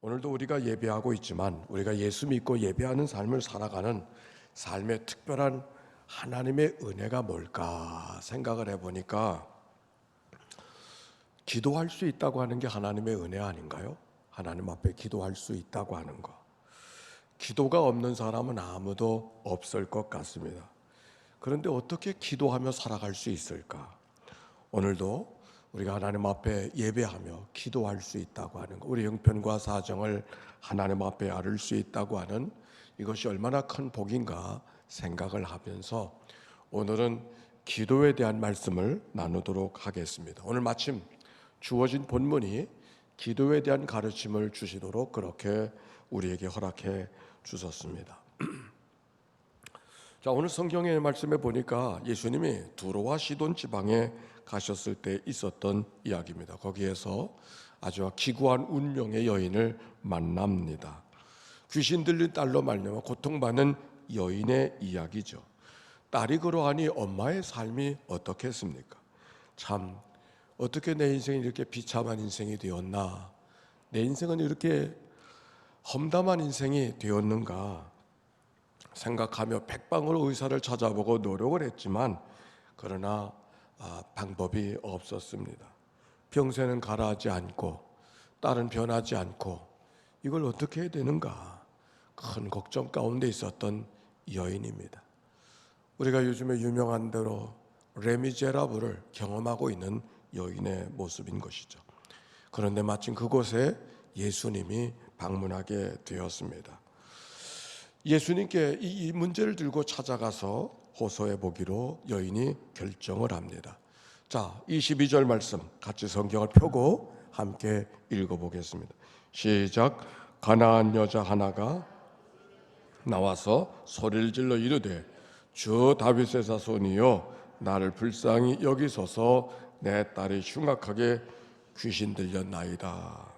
오늘도 우리가 예배하고 있지만 우리가 예수 믿고 예배하는 삶을 살아가는 삶의 특별한 하나님의 은혜가 뭘까 생각을 해보니까 기도할 수 있다고 하는 게 하나님의 은혜 아닌가요? 하나님 앞에 기도할 수 있다고 하는 거. 기도가 없는 사람은 아무도 없을 것 같습니다. 그런데 어떻게 기도하며 살아갈 수 있을까? 오늘도 우리가 하나님 앞에 예배하며 기도할 수 있다고 하는 것, 우리 형편과 사정을 하나님 앞에 아를 수 있다고 하는 이것이 얼마나 큰 복인가 생각을 하면서 오늘은 기도에 대한 말씀을 나누도록 하겠습니다. 오늘 마침 주어진 본문이 기도에 대한 가르침을 주시도록 그렇게 우리에게 허락해 주셨습니다. 자, 오늘 성경의 말씀에 보니까 예수님이 두로와 시돈 지방에 가셨을 때 있었던 이야기입니다. 거기에서 아주 기구한 운명의 여인을 만납니다. 귀신 들린 딸로 말미암아 고통받는 여인의 이야기죠. 딸이 그러하니 엄마의 삶이 어떻겠습니까? 참 어떻게 내 인생이 이렇게 비참한 인생이 되었나? 내 인생은 이렇게 험담한 인생이 되었는가? 생각하며 백방으로 의사를 찾아보고 노력을 했지만 그러나 방법이 없었습니다. 병세는 가라앉지 않고 딸은 변하지 않고 이걸 어떻게 해야 되는가? 큰 걱정 가운데 있었던 여인입니다. 우리가 요즘에 유명한 대로 레미제라블을 경험하고 있는 여인의 모습인 것이죠. 그런데 마침 그곳에 예수님이 방문하게 되었습니다. 예수님께 이 문제를 들고 찾아가서 호소해 보기로 여인이 결정을 합니다. 자, 22절 말씀 같이 성경을 펴고 함께 읽어보겠습니다. 시작. 가나안 여자 하나가 나와서 소리를 질러 이르되 주 다윗의 자손이여 나를 불쌍히 여기소서 내 딸이 흉악하게 귀신 들렸나이다.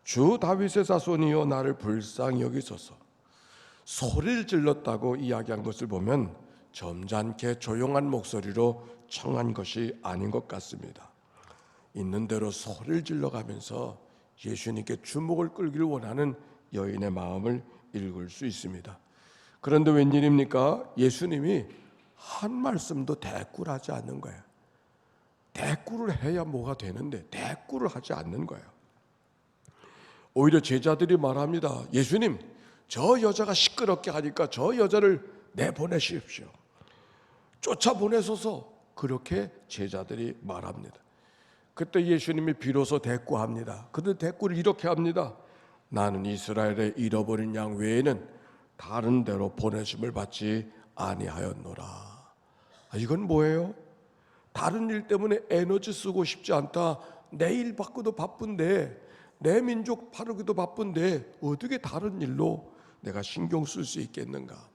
주 다윗의 자손이여 나를 불쌍히 여기소서. 소리를 질렀다고 이야기한 것을 보면 점잖게 조용한 목소리로 청한 것이 아닌 것 같습니다. 있는 대로 소리를 질러가면서 예수님께 주목을 끌기를 원하는 여인의 마음을 읽을 수 있습니다. 그런데 웬일입니까? 예수님이 한 말씀도 대꾸를 하지 않는 거예요. 대꾸를 해야 뭐가 되는데 대꾸를 하지 않는 거예요. 오히려 제자들이 말합니다. 예수님, 저 여자가 시끄럽게 하니까 저 여자를 내보내십시오. 쫓아보내소서. 그렇게 제자들이 말합니다. 그때 예수님이 비로소 대꾸합니다. 그런데 대꾸를 이렇게 합니다. 나는 이스라엘의 잃어버린 양 외에는 다른 데로 보내심을 받지 아니하였노라. 이건 뭐예요? 다른 일 때문에 에너지 쓰고 싶지 않다. 내 일 바꾸도 바쁜데, 내 민족 바르기도 바쁜데 어떻게 다른 일로 내가 신경 쓸 수 있겠는가?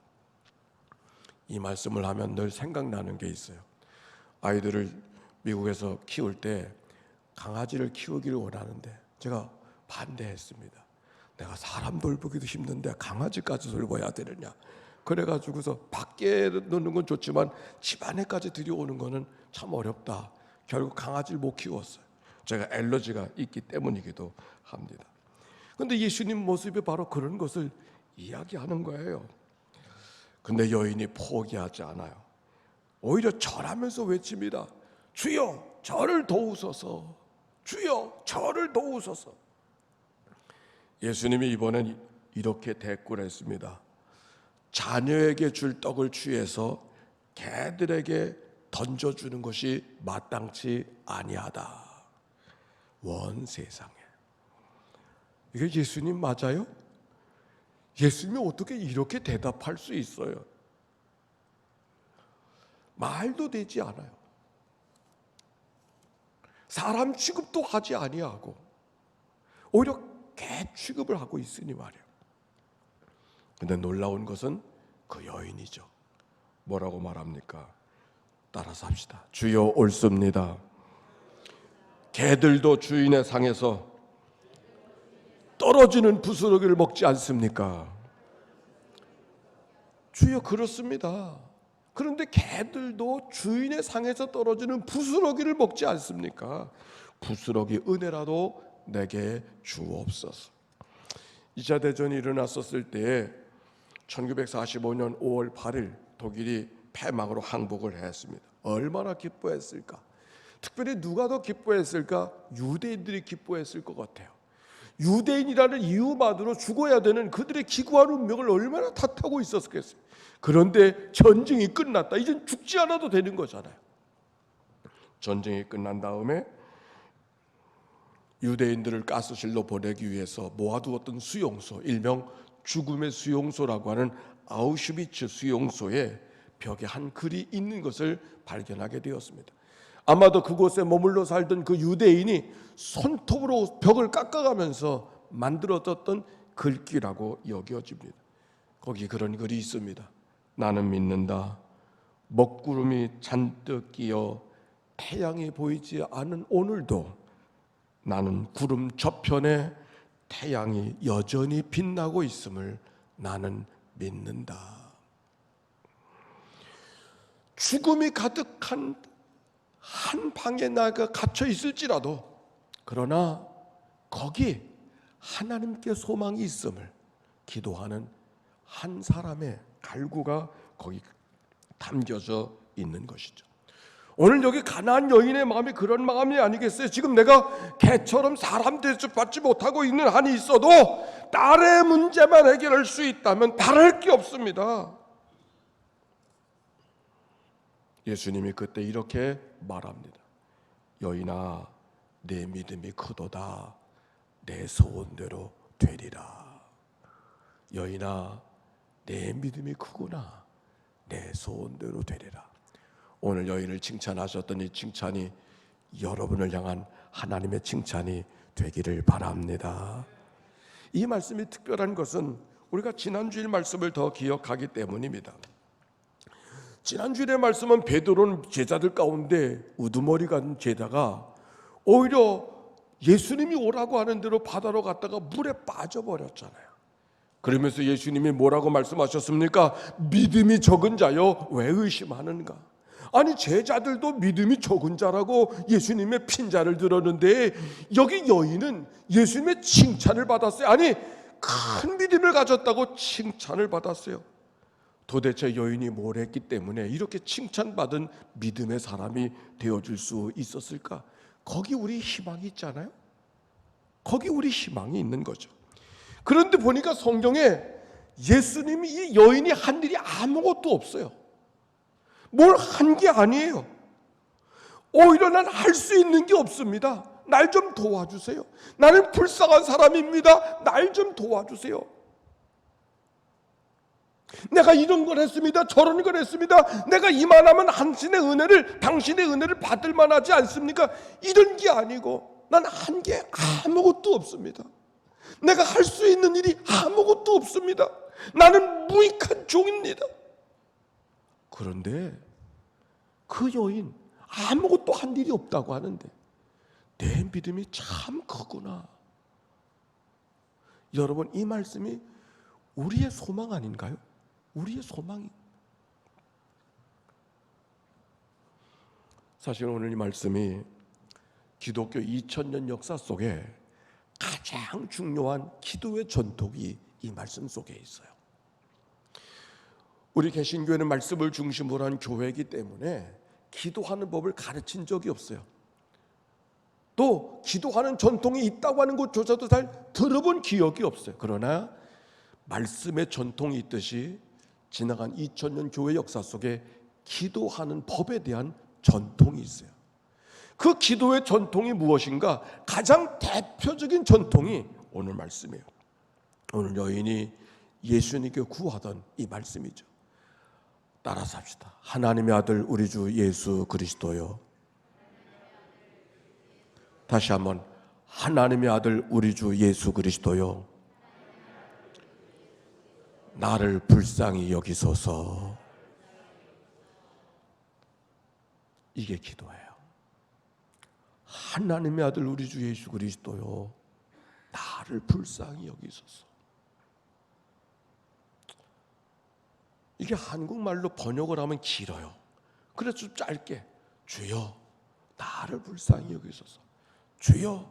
이 말씀을 하면 늘 생각나는 게 있어요. 아이들을 미국에서 키울 때 강아지를 키우기를 원하는데 제가 반대했습니다. 내가 사람 돌보기도 힘든데 강아지까지 돌봐야 되느냐? 그래가지고서 밖에 놓는 건 좋지만 집 안에까지 들여오는 거는 참 어렵다. 결국 강아지를 못 키웠어요. 제가 알러지가 있기 때문이기도 합니다. 그런데 예수님 모습이 바로 그런 것을 이야기하는 거예요. 근데 여인이 포기하지 않아요. 오히려 절하면서 외칩니다. 주여 저를 도우소서. 주여 저를 도우소서. 예수님이 이번엔 이렇게 대꾸를 했습니다. 자녀에게 줄 떡을 취해서 개들에게 던져주는 것이 마땅치 아니하다. 원 세상에. 이게 예수님 맞아요? 예수님이 어떻게 이렇게 대답할 수 있어요? 말도 되지 않아요. 사람 취급도 하지 아니하고 오히려 개 취급을 하고 있으니 말이에요. 근데 놀라운 것은 그 여인이죠. 뭐라고 말합니까? 따라서 합시다. 주여 옳습니다. 개들도 주인의 상에서 떨어지는 부스러기를 먹지 않습니까? 주여 그렇습니다. 그런데 개들도 주인의 상에서 떨어지는 부스러기를 먹지 않습니까? 부스러기 은혜라도 내게 주옵소서. 2차 대전이 일어났었을 때에 1945년 5월 8일 독일이 패망으로 항복을 했습니다. 얼마나 기뻐했을까? 특별히 누가 더 기뻐했을까? 유대인들이 기뻐했을 것 같아요. 유대인이라는 이유만으로 죽어야 되는 그들의 기구한 운명을 얼마나 탓하고 있었겠어요. 그런데 전쟁이 끝났다. 이젠 죽지 않아도 되는 거잖아요. 전쟁이 끝난 다음에 유대인들을 가스실로 보내기 위해서 모아두었던 수용소, 일명 죽음의 수용소라고 하는 아우슈비츠 수용소에 벽에 한 글이 있는 것을 발견하게 되었습니다. 아마도 그곳에 머물러 살던 그 유대인이 손톱으로 벽을 깎아가면서 만들어졌던 글귀라고 여겨집니다. 거기 그런 글이 있습니다. 나는 믿는다. 먹구름이 잔뜩 끼어 태양이 보이지 않은 오늘도 나는 구름 저편에 태양이 여전히 빛나고 있음을 나는 믿는다. 죽음이 가득한 한 방에 나가 갇혀 있을지라도 그러나 거기 하나님께 소망이 있음을 기도하는 한 사람의 갈구가 거기 담겨져 있는 것이죠. 오늘 여기 가나안 여인의 마음이 그런 마음이 아니겠어요? 지금 내가 개처럼 사람 대접받지 못하고 있는 한이 있어도 딸의 문제만 해결할 수 있다면 바랄 게 없습니다. 예수님이 그때 이렇게 말합니다. 여인아, 내 믿음이 크도다. 내 소원대로 되리라. 여인아, 내 믿음이 크구나. 내 소원대로 되리라. 오늘 여인을 칭찬하셨던 이 칭찬이 여러분을 향한 하나님의 칭찬이 되기를 바랍니다. 이 말씀이 특별한 것은 우리가 지난주일 말씀을 더 기억하기 때문입니다. 지난주일의 말씀은 베드로는 제자들 가운데 우두머리 같은 제자가 오히려 예수님이 오라고 하는 대로 바다로 갔다가 물에 빠져버렸잖아요. 그러면서 예수님이 뭐라고 말씀하셨습니까? 믿음이 적은 자여 왜 의심하는가? 아니 제자들도 믿음이 적은 자라고 예수님의 핀자를 들었는데 여기 여인은 예수님의 칭찬을 받았어요. 아니 큰 믿음을 가졌다고 칭찬을 받았어요. 도대체 여인이 뭘 했기 때문에 이렇게 칭찬받은 믿음의 사람이 되어줄 수 있었을까? 거기 우리 희망이 있잖아요. 거기 우리 희망이 있는 거죠. 그런데 보니까 성경에 예수님이 이 여인이 한 일이 아무것도 없어요. 뭘 한 게 아니에요. 오히려 난 할 수 있는 게 없습니다. 날 좀 도와주세요. 나는 불쌍한 사람입니다. 날 좀 도와주세요. 내가 이런 걸 했습니다. 저런 걸 했습니다. 내가 이만하면 당신의 은혜를 받을 만하지 않습니까? 이런 게 아니고 난 한 게 아무것도 없습니다. 내가 할 수 있는 일이 아무것도 없습니다. 나는 무익한 종입니다. 그런데 그 여인 아무것도 한 일이 없다고 하는데 내 믿음이 참 크구나. 여러분 이 말씀이 우리의 소망 아닌가요? 우리의 소망이. 사실 오늘 이 말씀이 기독교 2000년 역사 속에 가장 중요한 기도의 전통이 이 말씀 속에 있어요. 우리 개신교회는 말씀을 중심으로 한 교회이기 때문에 기도하는 법을 가르친 적이 없어요. 또 기도하는 전통이 있다고 하는 것조차도 잘 들어본 기억이 없어요. 그러나 말씀의 전통이 있듯이 지나간 2000년 교회 역사 속에 기도하는 법에 대한 전통이 있어요. 그 기도의 전통이 무엇인가? 가장 대표적인 전통이 오늘 말씀이에요. 오늘 여인이 예수님께 구하던 이 말씀이죠. 따라서 합시다. 하나님의 아들 우리 주 예수 그리스도요. 다시 한번 하나님의 아들 우리 주 예수 그리스도요. 나를 불쌍히 여기소서. 이게 기도예요. 하나님의 아들 우리 주 예수 그리스도요. 나를 불쌍히 여기소서. 이게 한국말로 번역을 하면 길어요. 그래서 좀 짧게 주여 나를 불쌍히 여기소서. 주여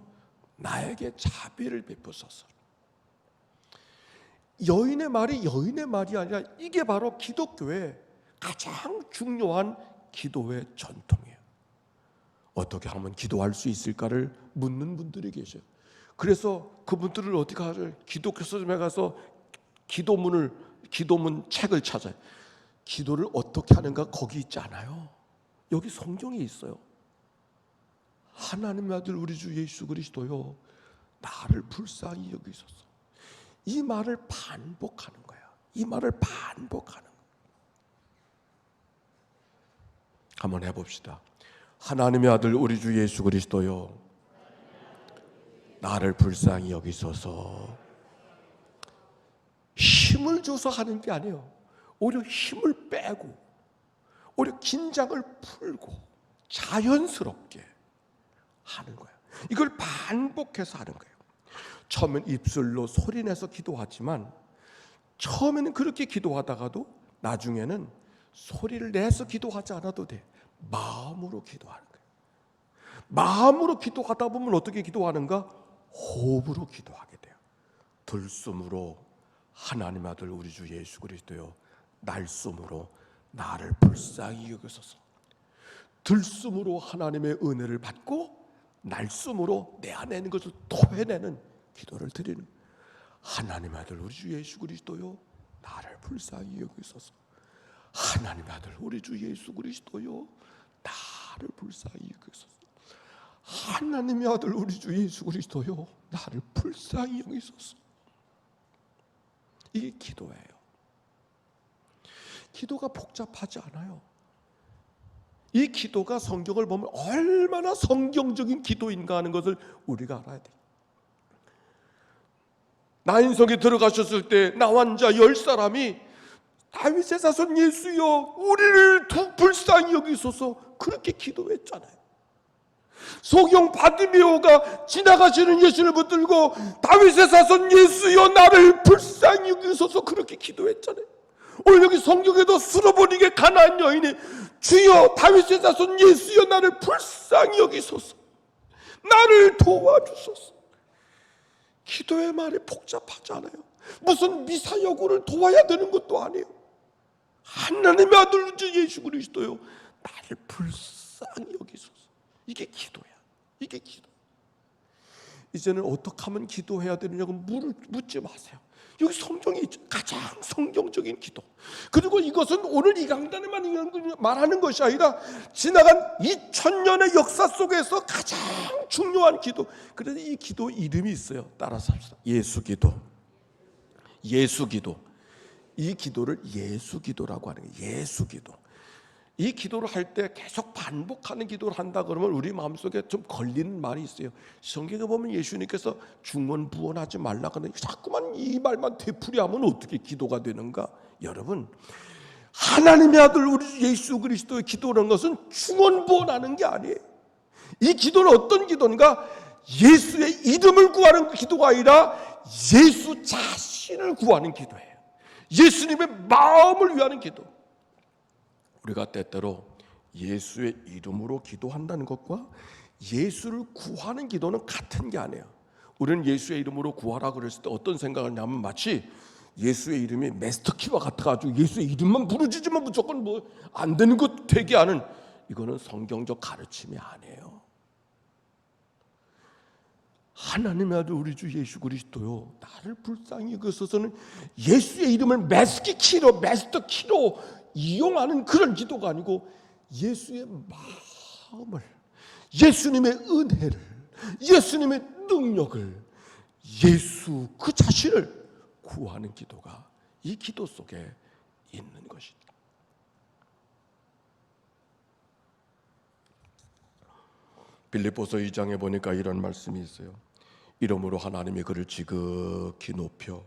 나에게 자비를 베푸소서. 여인의 말이 여인의 말이 아니라 이게 바로 기독교의 가장 중요한 기도의 전통이에요. 어떻게 하면 기도할 수 있을까를 묻는 분들이 계셔요. 그래서 그분들을 어떻게 하죠? 기독교 서점에 가서 기도문 책을 찾아요. 기도를 어떻게 하는가 거기 있지 않아요. 여기 성경에 있어요. 하나님의 아들 우리 주 예수 그리스도요, 나를 불쌍히 여기소서. 이 말을 반복하는 거야. 이 말을 반복하는 거야. 한번 해봅시다. 하나님의 아들 우리 주 예수 그리스도요, 나를 불쌍히 여기소서. 힘을 줘서 하는 게 아니에요. 오히려 힘을 빼고, 오히려 긴장을 풀고 자연스럽게 하는 거예요. 이걸 반복해서 하는 거예요. 처음엔 입술로 소리내서 기도하지만, 처음에는 그렇게 기도하다가도 나중에는 소리를 내서 기도하지 않아도 돼. 마음으로 기도하는 거예요. 마음으로 기도하다 보면 어떻게 기도하는가? 호흡으로 기도하게 돼요. 들숨으로 하나님 아들 우리 주 예수 그리스도요, 날숨으로 나를 불쌍히 여기소서. 들숨으로 하나님의 은혜를 받고 날숨으로 내 안에 있는 것을 토해내는 기도를 드리는, 하나님 아들 우리 주 예수 그리스도요, 나를 불쌍히 여기소서. 하나님 아들 우리 주 예수 그리스도요, 나를 불쌍히 여기소서. 하나님의 아들 우리 주 예수 그리스도요, 나를 불쌍히 여기소서. 이게 기도예요. 기도가 복잡하지 않아요. 이 기도가 성경을 보면 얼마나 성경적인 기도인가 하는 것을 우리가 알아야 돼요. 나인성에 들어가셨을 때 나환자 10사람이 다윗의 자손 예수여 우리를 불쌍히 여기소서, 그렇게 기도했잖아요. 소경 바디메오가 지나가시는 예수를 붙들고 다윗의 자손 예수여 나를 불쌍히 여기소서, 그렇게 기도했잖아요. 오늘 여기 성경에도 수로보니게 가나안 여인이 주여 다윗의 자손 예수여 나를 불쌍히 여기소서, 나를 도와주소서. 기도의 말이 복잡하지 않아요. 무슨 미사여구를 도와야 되는 것도 아니에요. 하나님의 아들 예수 그리스도요, 나를 불쌍히 여기소서. 이게 기도야. 이게 기도. 이제는 어떻게 하면 기도해야 되느냐고 묻지 마세요. 여기 성경이 있죠. 가장 성경적인 기도. 그리고 이것은 오늘 이 강단에만 말하는 것이 아니라 지나간 2000년의 역사 속에서 가장 중요한 기도. 그래서 이 기도 이름이 있어요. 따라서 합시다. 예수기도. 예수기도. 이 기도를 예수기도라고 하는 거예요. 예수기도. 이 기도를 할 때 계속 반복하는 기도를 한다 그러면 우리 마음속에 좀 걸리는 말이 있어요. 성경에 보면 예수님께서 중언부언하지 말라 그러는데 자꾸만 이 말만 되풀이하면 어떻게 기도가 되는가? 여러분, 하나님의 아들 우리 예수 그리스도의 기도라는 것은 중언부언하는 게 아니에요. 이 기도는 어떤 기도인가? 예수의 이름을 구하는 기도가 아니라 예수 자신을 구하는 기도예요. 예수님의 마음을 위하는 기도. 우리가 때때로 예수의 이름으로 기도한다는 것과 예수를 구하는 기도는 같은 게 아니에요. 우리는 예수의 이름으로 구하라 그랬을 때 어떤 생각을 하냐면 마치 예수의 이름이 마스터키와 같아가지고 예수의 이름만 부르짖으면 무조건 뭐 안 되는 것 되게 하는, 이거는 성경적 가르침이 아니에요. 하나님의 아들 우리 주 예수 그리스도요, 나를 불쌍히 여기소서는 예수의 이름을 마스터키로 이용하는 그런 기도가 아니고 예수의 마음을, 예수님의 은혜를, 예수님의 능력을, 예수 그 자신을 구하는 기도가 이 기도 속에 있는 것이다. 빌립보서 2장에 보니까 이런 말씀이 있어요. 이름으로 하나님이 그를 지극히 높여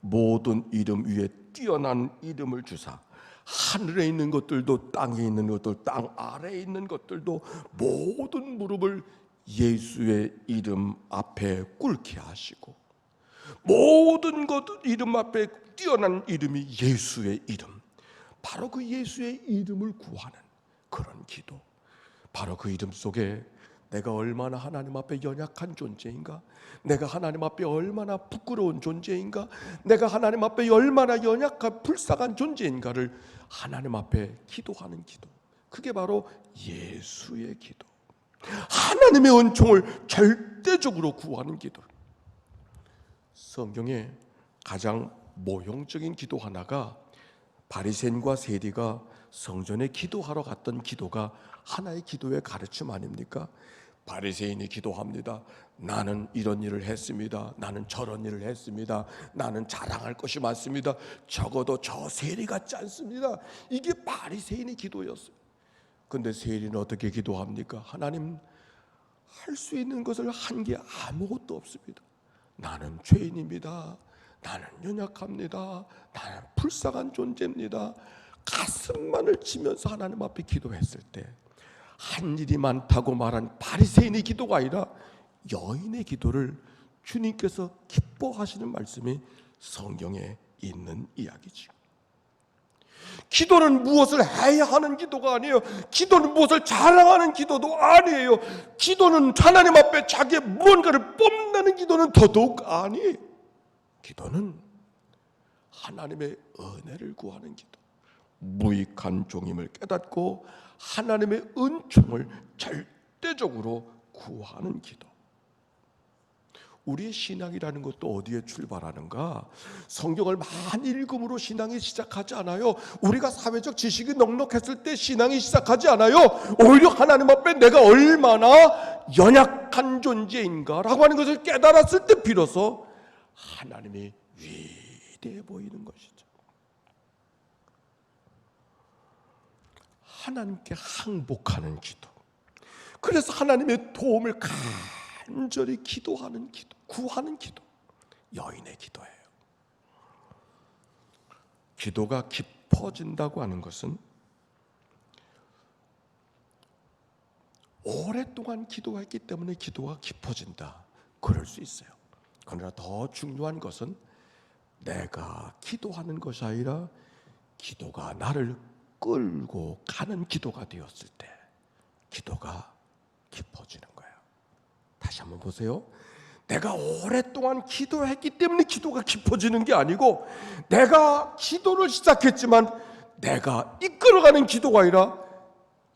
모든 이름 위에 뛰어난 이름을 주사 하늘에 있는 것들도 땅에 있는 것들 땅 아래에 있는 것들도 모든 무릎을 예수의 이름 앞에 꿇게 하시고, 모든 것 이름 앞에 뛰어난 이름이 예수의 이름, 바로 그 예수의 이름을 구하는 그런 기도, 바로 그 이름 속에 내가 얼마나 하나님 앞에 연약한 존재인가? 내가 하나님 앞에 얼마나 부끄러운 존재인가? 내가 하나님 앞에 얼마나 연약한 불쌍한 존재인가를 하나님 앞에 기도하는 기도. 그게 바로 예수의 기도. 하나님의 은총을 절대적으로 구하는 기도. 성경에 가장 모형적인 기도 하나가 바리새인과 세리가 성전에 기도하러 갔던 기도가 하나의 기도의 가르침 아닙니까? 바리새인이 기도합니다. 나는 이런 일을 했습니다. 나는 저런 일을 했습니다. 나는 자랑할 것이 많습니다. 적어도 저 세리 같지 않습니다. 이게 바리새인의 기도였어요. 근데 세리는 어떻게 기도합니까? 하나님, 할 수 있는 것을 한 게 아무것도 없습니다. 나는 죄인입니다. 나는 연약합니다. 나는 불쌍한 존재입니다. 가슴만을 치면서 하나님 앞에 기도했을 때 한 일이 많다고 말한 바리새인의 기도가 아니라 여인의 기도를 주님께서 기뻐하시는 말씀이 성경에 있는 이야기죠. 기도는 무엇을 해야 하는 기도가 아니에요. 기도는 무엇을 자랑하는 기도도 아니에요. 기도는 하나님 앞에 자기의 무언가를 뽐내는 기도는 더더욱 아니에요. 기도는 하나님의 은혜를 구하는 기도, 무익한 종임을 깨닫고 하나님의 은총을 절대적으로 구하는 기도. 우리의 신앙이라는 것도 어디에 출발하는가? 성경을 많이 읽음으로 신앙이 시작하지 않아요. 우리가 사회적 지식이 넉넉했을 때 신앙이 시작하지 않아요. 오히려 하나님 앞에 내가 얼마나 연약한 존재인가라고 하는 것을 깨달았을 때 비로소 하나님이 위대해 보이는 것이죠. 하나님께 항복하는 기도. 그래서 하나님의 도움을 간절히 기도하는 기도, 구하는 기도, 여인의 기도예요. 기도가 깊어진다고 하는 것은 오랫동안 기도했기 때문에 기도가 깊어진다, 그럴 수 있어요. 그러나 더 중요한 것은 내가 기도하는 것이 아니라 기도가 나를 끌고 가는 기도가 되었을 때 기도가 깊어지는 거예요. 다시 한번 보세요. 내가 오랫동안 기도했기 때문에 기도가 깊어지는 게 아니고 내가 기도를 시작했지만 내가 이끌어가는 기도가 아니라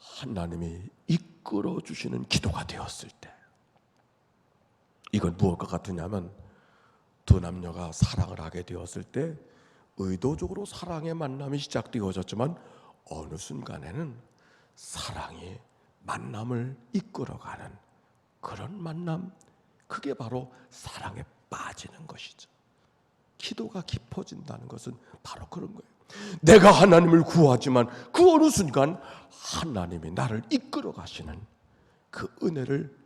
하나님이 이끌어 주시는 기도가 되었을 때, 이건 무엇과 같으냐면 두 남녀가 사랑을 하게 되었을 때 의도적으로 사랑의 만남이 시작되어졌지만 어느 순간에는 사랑이 만남을 이끌어가는 그런 만남, 그게 바로 사랑에 빠지는 것이죠. 기도가 깊어진다는 것은 바로 그런 거예요. 내가 하나님을 구하지만 그 어느 순간 하나님이 나를 이끌어 가시는 그 은혜를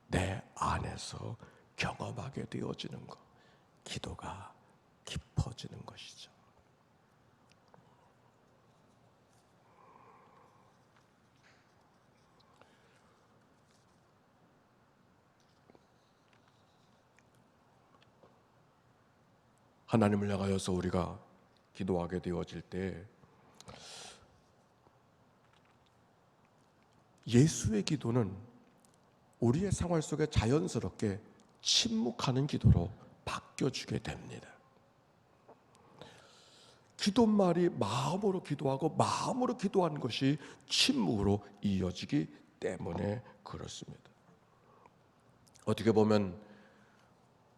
내 안에서 경험하게 되어지는 것, 기도가 깊어지는 것이죠. 하나님을 향하여서 우리가 기도하게 되어질 때 예수의 기도는 우리의 생활 속에 자연스럽게 침묵하는 기도로 바뀌어주게 됩니다. 기도말이 마음으로 기도하고 마음으로 기도하는 것이 침묵으로 이어지기 때문에 그렇습니다. 어떻게 보면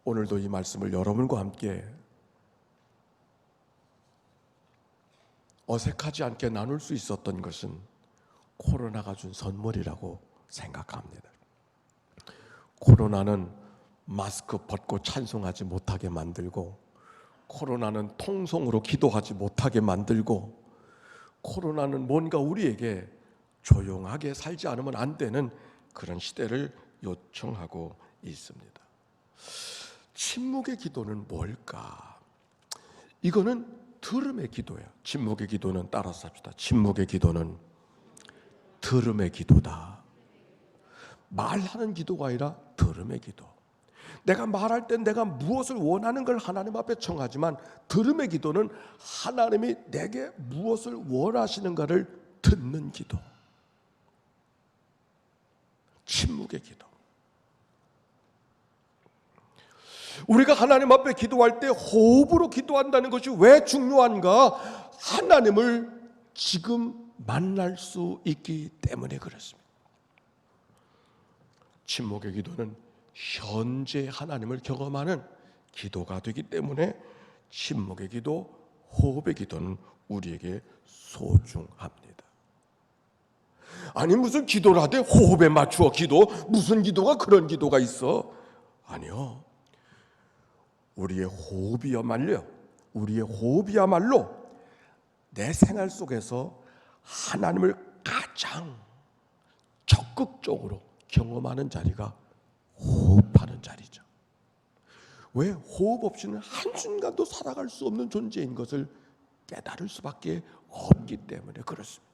오늘도 이 말씀을 여러분과 함께 어색하지 않게 나눌 수 있었던 것은 코로나가 준 선물이라고 생각합니다. 코로나는 마스크 벗고 찬송하지 못하게 만들고, 코로나는 통성으로 기도하지 못하게 만들고, 코로나는 뭔가 우리에게 조용하게 살지 않으면 안 되는 그런 시대를 요청하고 있습니다. 침묵의 기도는 뭘까? 이거는 들음의 기도예요. 침묵의 기도는, 따라서 합시다. 침묵의 기도는 들음의 기도다. 말하는 기도가 아니라 들음의 기도. 내가 말할 때 내가 무엇을 원하는 걸 하나님 앞에 청하지만 들음의 기도는 하나님이 내게 무엇을 원하시는가를 듣는 기도. 침묵의 기도. 우리가 하나님 앞에 기도할 때 호흡으로 기도한다는 것이 왜 중요한가? 하나님을 지금 만날 수 있기 때문에 그렇습니다. 침묵의 기도는 현재 하나님을 경험하는 기도가 되기 때문에 침묵의 기도, 호흡의 기도는 우리에게 소중합니다. 아니 무슨 기도를 하되 호흡에 맞추어 기도? 무슨 기도가 그런 기도가 있어? 아니요. 우리의 호흡이야말로 내 생활 속에서 하나님을 가장 적극적으로 경험하는 자리가 호흡하는 자리죠. 왜? 호흡 없이는 한순간도 살아갈 수 없는 존재인 것을 깨달을 수밖에 없기 때문에 그렇습니다.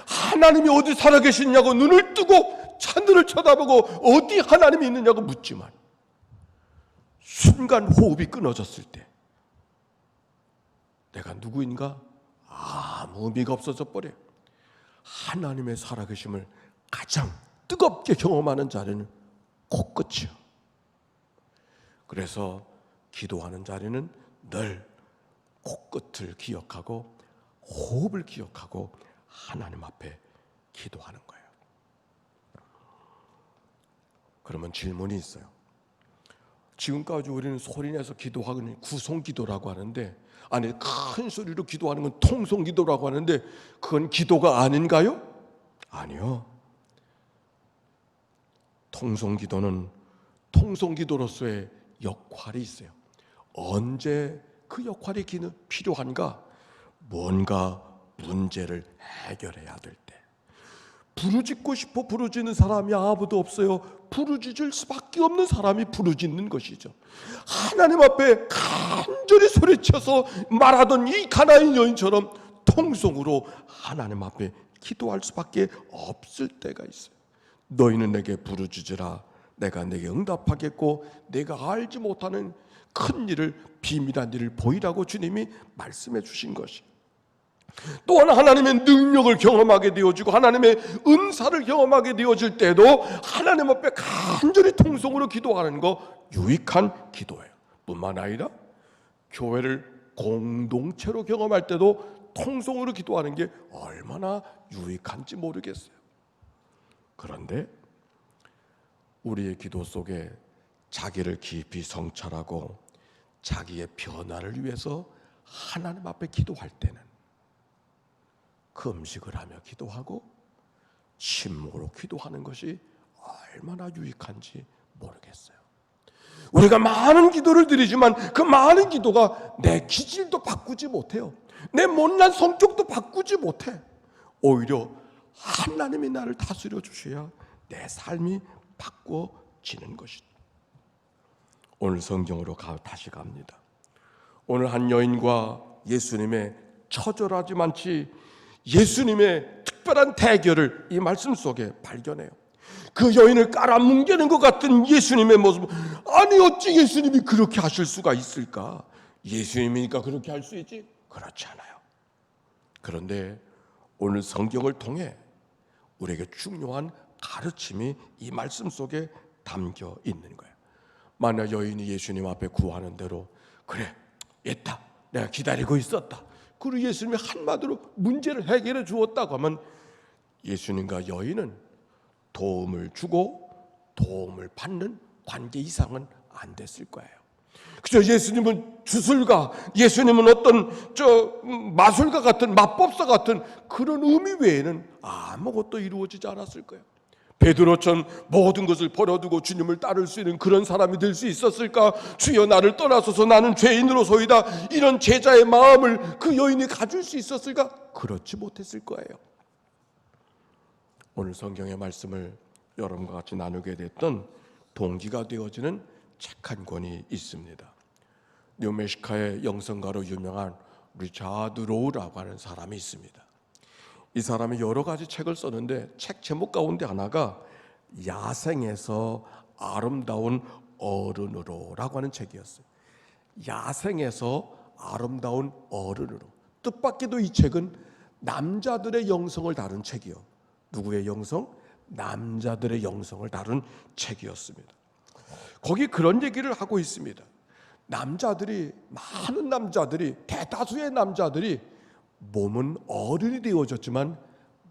하나님이 어디 살아계시냐고 눈을 뜨고 하늘을 쳐다보고 어디 하나님이 있느냐고 묻지만 순간 호흡이 끊어졌을 때 내가 누구인가 아무 의미가 없어져 버려요. 하나님의 살아계심을 가장 뜨겁게 경험하는 자리는 코끝이요. 그래서 기도하는 자리는 늘 코끝을 기억하고 호흡을 기억하고 하나님 앞에 기도하는 거예요. 그러면 질문이 있어요. 지금까지 우리는 소리내서 기도하는 구송기도라고 하는데, 아니 큰 소리로 기도하는 건 통성기도라고 하는데 그건 기도가 아닌가요? 아니요. 통성기도는 통성기도로서의 역할이 있어요. 언제 그 역할이 필요한가? 뭔가 문제를 해결해야 될 때. 부르짖고 싶어 부르짖는 사람이 아무도 없어요. 부르짖을 수밖에 없는 사람이 부르짖는 것이죠. 하나님 앞에 간절히 소리쳐서 말하던 이 가나안 여인처럼 통성으로 하나님 앞에 기도할 수밖에 없을 때가 있어요. 너희는 내게 부르짖으라. 내가 내게 응답하겠고 내가 알지 못하는 큰 일을, 비밀한 일을 보이라고 주님이 말씀해 주신 것이. 또한 하나님의 능력을 경험하게 되어지고 하나님의 은사를 경험하게 되어질 때도 하나님 앞에 간절히 통성으로 기도하는 거 유익한 기도예요. 뿐만 아니라 교회를 공동체로 경험할 때도 통성으로 기도하는 게 얼마나 유익한지 모르겠어요. 그런데 우리의 기도 속에 자기를 깊이 성찰하고 자기의 변화를 위해서 하나님 앞에 기도할 때는 금식을 하며 기도하고 침묵으로 기도하는 것이 얼마나 유익한지 모르겠어요. 우리가 많은 기도를 드리지만 그 많은 기도가 내 기질도 바꾸지 못해요. 내 못난 성격도 바꾸지 못해. 오히려 하나님이 나를 다스려 주셔야 내 삶이 바꿔지는 것이죠. 오늘 성경으로 다시 갑니다. 오늘 한 여인과 예수님의 처절하지만치 예수님의 특별한 대결을 이 말씀 속에 발견해요. 그 여인을 깔아뭉개는 것 같은 예수님의 모습. 아니 어찌 예수님이 그렇게 하실 수가 있을까? 예수님이니까 그렇게 할 수 있지? 그렇지 않아요. 그런데 오늘 성경을 통해 우리에게 중요한 가르침이 이 말씀 속에 담겨 있는 거예요. 만약 여인이 예수님 앞에 구하는 대로 그래 있다 내가 기다리고 있었다, 그리고 예수님이 한마디로 문제를 해결해 주었다고 하면 예수님과 여인은 도움을 주고 도움을 받는 관계 이상은 안 됐을 거예요. 그죠? 예수님은 주술가, 예수님은 어떤 마술가 같은, 마법사 같은 그런 의미 외에는 아무것도 이루어지지 않았을 거예요. 베드로처럼 모든 것을 버려두고 주님을 따를 수 있는 그런 사람이 될 수 있었을까? 주여 나를 떠나소서 나는 죄인으로소이다, 이런 제자의 마음을 그 여인이 가질 수 있었을까? 그렇지 못했을 거예요. 오늘 성경의 말씀을 여러분과 같이 나누게 됐던 동기가 되어지는 책 한 권이 있습니다. 뉴멕시코의 영성가로 유명한 리차드 로우라고 하는 사람이 있습니다. 이 사람이 여러 가지 책을 썼는데 책 제목 가운데 하나가 야생에서 아름다운 어른으로라고 하는 책이었어요. 야생에서 아름다운 어른으로. 뜻밖에도 이 책은 남자들의 영성을 다룬 책이요. 누구의 영성? 남자들의 영성을 다룬 책이었습니다. 거기 그런 얘기를 하고 있습니다. 많은 남자들이, 대다수의 남자들이 몸은 어른이 되어졌지만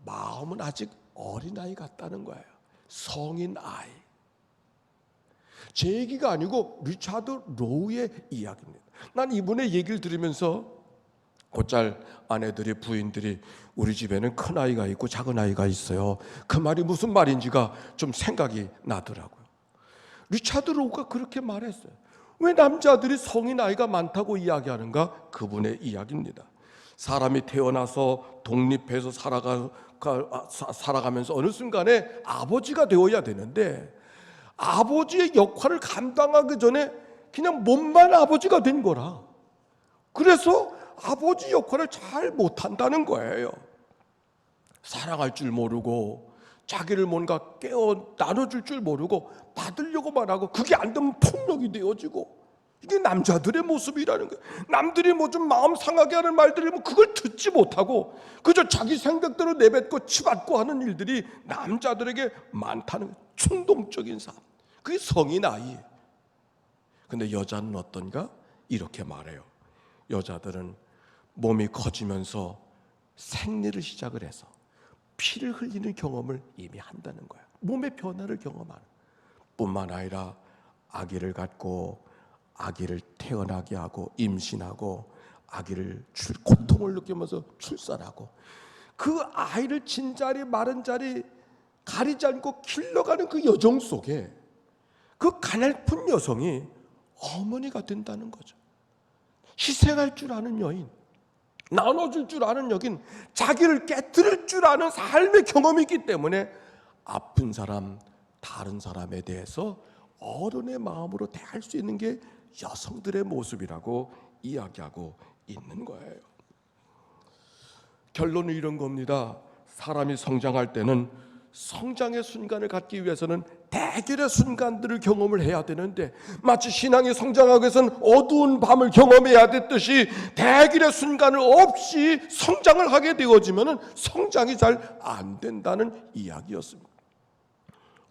마음은 아직 어린아이 같다는 거예요. 성인 아이. 제 얘기가 아니고 리차드 로우의 이야기입니다. 난 이분의 얘기를 들으면서 곧잘 아내들이, 부인들이 우리 집에는 큰 아이가 있고 작은 아이가 있어요. 그 말이 무슨 말인지가 좀 생각이 나더라고요. 리차드 로우가 그렇게 말했어요. 왜 남자들이 성인 아이가 많다고 이야기하는가? 그분의 이야기입니다. 사람이 태어나서 독립해서 살아가면서 어느 순간에 아버지가 되어야 되는데 아버지의 역할을 감당하기 전에 그냥 몸만 아버지가 된 거라. 그래서 아버지 역할을 잘 못한다는 거예요. 사랑할 줄 모르고 자기를 뭔가 나눠줄 줄 모르고 받으려고만 하고 그게 안 되면 폭력이 되어지고 이게 남자들의 모습이라는 거예요. 남들이 뭐 좀 마음 상하게 하는 말들이면 그걸 듣지 못하고 그저 자기 생각대로 내뱉고 치받고 하는 일들이 남자들에게 많다는 거예요. 충동적인 삶. 그게 성인 아이예요. 근데 여자는 어떤가? 이렇게 말해요. 여자들은 몸이 커지면서 생리를 시작을 해서 피를 흘리는 경험을 이미 한다는 거야. 몸의 변화를 경험하는 뿐만 아니라 아기를 갖고 아기를 태어나게 하고 임신하고 아기를 고통을 느끼면서 출산하고 그 아이를 진자리 마른 자리 가리지 않고 길러가는 그 여정 속에 그 가냘픈 여성이 어머니가 된다는 거죠. 희생할 줄 아는 여인, 나눠줄 줄 아는 여인, 자기를 깨뜨릴 줄 아는 삶의 경험이 있기 때문에 아픈 사람, 다른 사람에 대해서 어른의 마음으로 대할 수 있는 게 여성들의 모습이라고 이야기하고 있는 거예요. 결론은 이런 겁니다. 사람이 성장할 때는 성장의 순간을 갖기 위해서는 대결의 순간들을 경험을 해야 되는데 마치 신앙이 성장하기 위해서는 어두운 밤을 경험해야 됐듯이 대결의 순간을 없이 성장을 하게 되어지면 성장이 잘 안 된다는 이야기였습니다.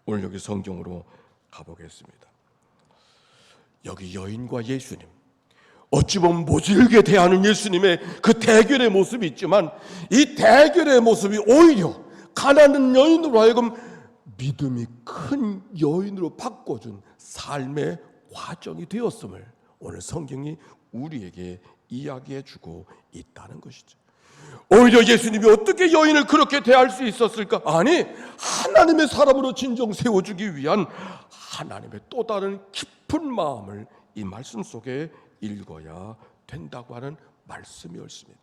오늘 여기 성경으로 가보겠습니다. 여기 여인과 예수님, 어찌 보면 모질게 대하는 예수님의 그 대결의 모습이 있지만 이 대결의 모습이 오히려 가난한 여인으로 하여금 믿음이 큰 여인으로 바꿔준 삶의 과정이 되었음을 오늘 성경이 우리에게 이야기해주고 있다는 것이죠. 오히려 예수님이 어떻게 여인을 그렇게 대할 수 있었을까? 아니, 하나님의 사람으로 진정 세워주기 위한 하나님의 또 다른 깊은 마음을 이 말씀 속에 읽어야 된다고 하는 말씀이었습니다.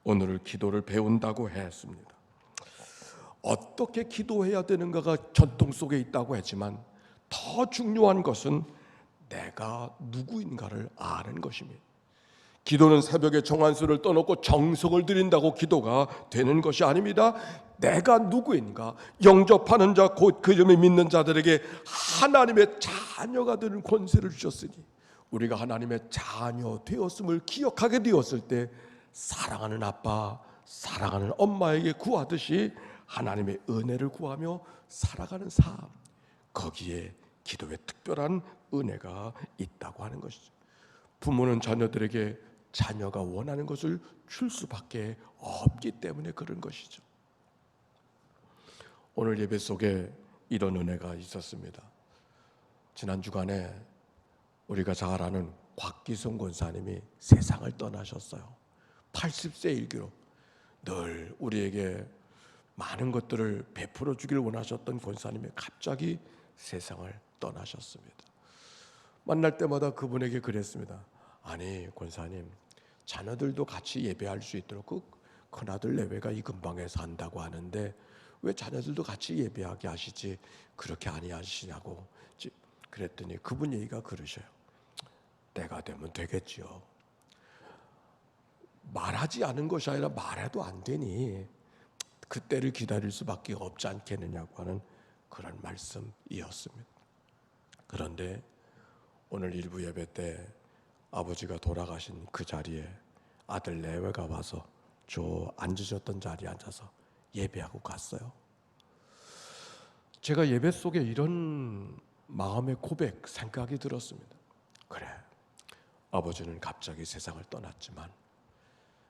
오늘 기도를 배운다고 했습니다. 어떻게 기도해야 되는가가 전통 속에 있다고 했지만 더 중요한 것은 내가 누구인가를 아는 것입니다. 기도는 새벽에 정한수를 떠놓고 정성을 들인다고 기도가 되는 것이 아닙니다. 내가 누구인가, 영접하는 자 곧 그 이름을 믿는 자들에게 하나님의 자녀가 되는 권세를 주셨으니 우리가 하나님의 자녀 되었음을 기억하게 되었을 때 사랑하는 아빠, 사랑하는 엄마에게 구하듯이 하나님의 은혜를 구하며 살아가는 삶, 거기에 기도에 특별한 은혜가 있다고 하는 것이죠. 부모는 자녀들에게 자녀가 원하는 것을 줄 수밖에 없기 때문에 그런 것이죠. 오늘 예배 속에 이런 은혜가 있었습니다. 지난 주간에 우리가 잘 아는 곽기성 권사님이 세상을 떠나셨어요. 80세 일기로 늘 우리에게 많은 것들을 베풀어 주길 원하셨던 권사님이 갑자기 세상을 떠나셨습니다. 만날 때마다 그분에게 그랬습니다. 아니 권사님, 자녀들도 같이 예배할 수 있도록 그 큰아들 내외가 이 근방에 산다고 하는데 왜 자녀들도 같이 예배하게 하시지 그렇게 아니하시냐고 그랬더니 그분 얘기가 그러셔요. 때가 되면 되겠지요. 말하지 않은 것이 아니라 말해도 안 되니 그때를 기다릴 수밖에 없지 않겠느냐고 하는 그런 말씀이었습니다. 그런데 오늘 일부 예배 때 아버지가 돌아가신 그 자리에 아들 내외가 와서 저 앉으셨던 자리에 앉아서 예배하고 갔어요. 제가 예배 속에 이런 마음의 고백, 생각이 들었습니다. 그래, 아버지는 갑자기 세상을 떠났지만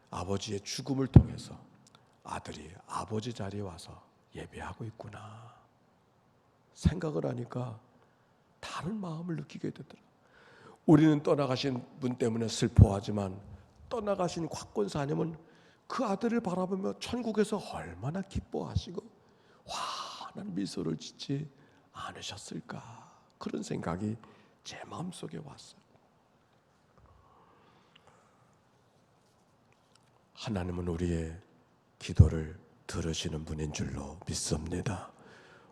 아버지의 죽음을 통해서 아들이 아버지 자리에 와서 예배하고 있구나 생각을 하니까 다른 마음을 느끼게 되더라. 우리는 떠나가신 분 때문에 슬퍼하지만 떠나가신 곽권사님은 그 아들을 바라보며 천국에서 얼마나 기뻐하시고 환한 미소를 짓지 않으셨을까, 그런 생각이 제 마음속에 왔어요. 하나님은 우리의 기도를 들으시는 분인 줄로 믿습니다.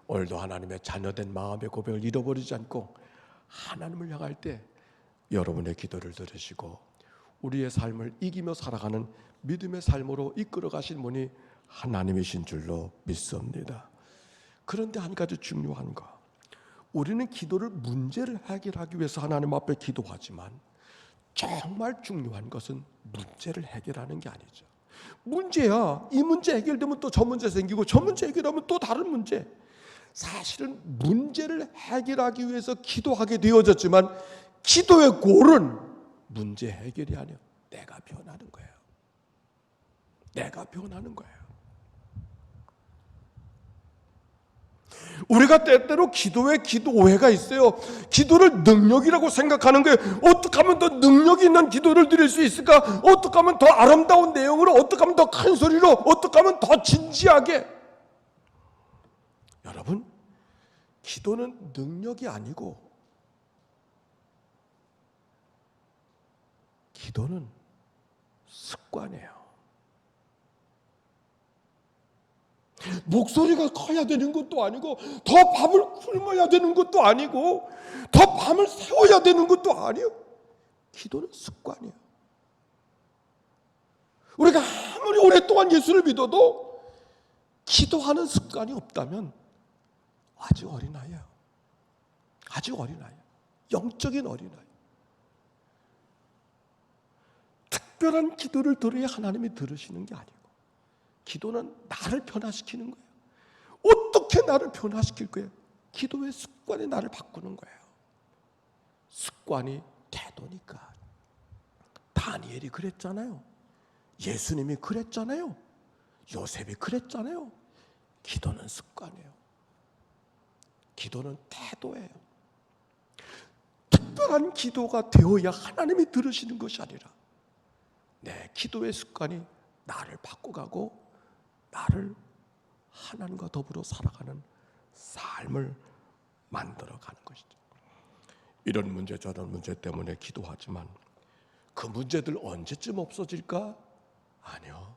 오늘도 하나님의 자녀된 마음의 고백을 잃어버리지 않고 하나님을 향할 때 여러분의 기도를 들으시고 우리의 삶을 이기며 살아가는 믿음의 삶으로 이끌어 가신 분이 하나님이신 줄로 믿습니다. 그런데 한 가지 중요한 거, 우리는 기도를 문제를 해결하기 위해서 하나님 앞에 기도하지만 정말 중요한 것은 문제를 해결하는 게 아니죠. 문제야, 이 문제 해결되면 또 저 문제 생기고 저 문제 해결하면 또 다른 문제. 사실은 문제를 해결하기 위해서 기도하게 되어졌지만 기도의 골은 문제 해결이 아니야. 내가 변하는 거예요. 내가 변하는 거예요. 우리가 때때로 기도에 기도 오해가 있어요. 기도를 능력이라고 생각하는 거예요. 어떻게 하면 더 능력 있는 기도를 드릴 수 있을까? 어떻게 하면 더 아름다운 내용으로, 어떻게 하면 더 큰 소리로, 어떻게 하면 더 진지하게. 여러분, 기도는 능력이 아니고 기도는 습관이에요. 목소리가 커야 되는 것도 아니고 더 밥을 굶어야 되는 것도 아니고 더 밤을 새워야 되는 것도 아니에요. 기도는 습관이에요. 우리가 아무리 오랫동안 예수를 믿어도 기도하는 습관이 없다면 아직 어린아이예요. 아직 어린아이예요. 영적인 어린아이. 특별한 기도를 들어야 하나님이 들으시는 게 아니고 기도는 나를 변화시키는 거예요. 어떻게 나를 변화시킬 거예요? 기도의 습관이 나를 바꾸는 거예요. 습관이 태도니까. 다니엘이 그랬잖아요. 예수님이 그랬잖아요. 요셉이 그랬잖아요. 기도는 습관이에요. 기도는 태도예요. 특별한 기도가 되어야 하나님이 들으시는 것이 아니라 내 기도의 습관이 나를 바꿔가고 나를 하나님과 더불어 살아가는 삶을 만들어가는 것이죠. 이런 문제 저런 문제 때문에 기도하지만 그 문제들 언제쯤 없어질까? 아니요.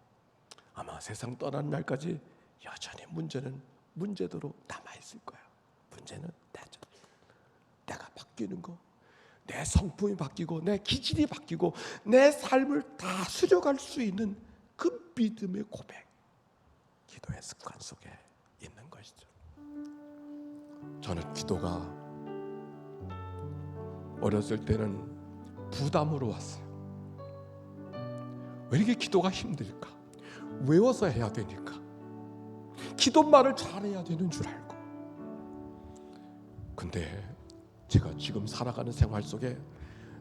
아마 세상 떠난 날까지 여전히 문제는 문제대로 남아있을 거예요. 문제는 내가 바뀌는 거, 내 성품이 바뀌고 내 기질이 바뀌고 내 삶을 다스려갈 수 있는 그 믿음의 고백, 기도의 습관 속에 있는 것이죠. 저는 기도가 어렸을 때는 부담으로 왔어요. 왜 이렇게 기도가 힘들까? 외워서 해야 되니까. 기도말을 잘해야 되는 줄 알고. 근데 제가 지금 살아가는 생활 속에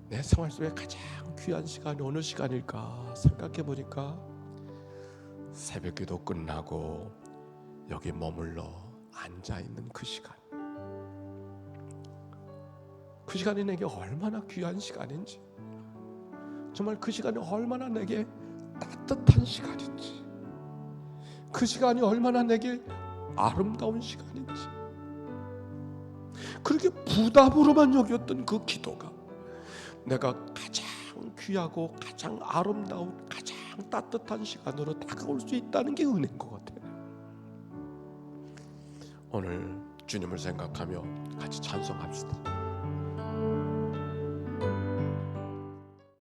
내 생활 속에 가장 귀한 시간이 어느 시간일까 생각해 보니까 새벽기도 끝나고 여기 머물러 앉아있는 그 시간, 그 시간이 내게 얼마나 귀한 시간인지, 정말 그 시간이 얼마나 내게 따뜻한 시간인지, 그 시간이 얼마나 내게 아름다운 시간인지, 그렇게 부담으로만 여겼던 그 기도가 내가 가장 귀하고 가장 아름다운 가장 따뜻한 시간으로 다가올 수 있다는 게 은혜인 것 같아요. 오늘 주님을 생각하며 같이 찬송합시다.